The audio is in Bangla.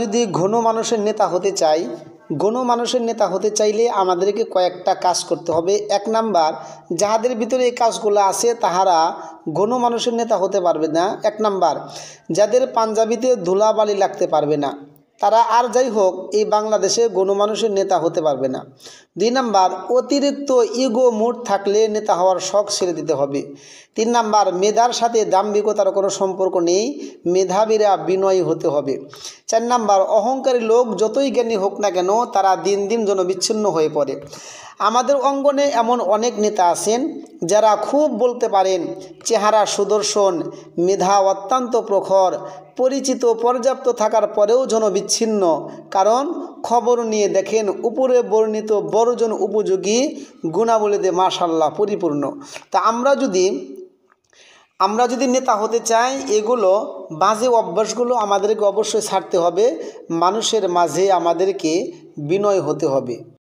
যদি গণমানুষের নেতা হতে চাই, গণমানুষের নেতা হতে চাইলে আমাদেরকে কয়েকটা কাজ করতে হবে। 1 নাম্বার, যাহাদের ভিতরে এই কাজগুলো আছে তাহারা গণমানুষের নেতা হতে পারবে না। 1 নাম্বার, যাদের পাঞ্জাবিতে ধুলাবালি লাগতে পারবে না, তারা আর যাই হোক এই বাংলাদেশে গণমানুষের নেতা হতে পারবে না। 2 নাম্বার, অতিরিক্ত ইগো মুড থাকলে নেতা হওয়ার শখ ছেড়ে দিতে হবে। 3 নাম্বার, মেধার সাথে দাম্ভিকতার কোনো সম্পর্ক নেই, মেধাবীরা বিনয়ী হতে হবে। 4 নাম্বার, অহংকারী লোক যতই জ্ঞানী হোক না কেন তারা দিন দিন যেন বিচ্ছিন্ন হয়ে পড়ে। আমাদের অঙ্গনে এমন অনেক নেতা আছেন যারা খুব বলতে পারেন, চেহারা সুদর্শন, মেধা অত্যন্ত প্রখর, পরিচিত পর্যাপ্ত থাকার পরেও যেন বিচ্ছিন্ন। কারণ খবর নিয়ে দেখেন উপরে বর্ণিত বড়জন উপযোগী গুণাবলীতে মাশাআল্লাহ পরিপূর্ণ। তা আমরা যদি নেতা হতে চাই, এগুলো বাজে অভ্যাসগুলো আমাদেরকে অবশ্যই ছাড়তে হবে। মানুষের মাঝে আমাদেরকে বিনয় হতে হবে।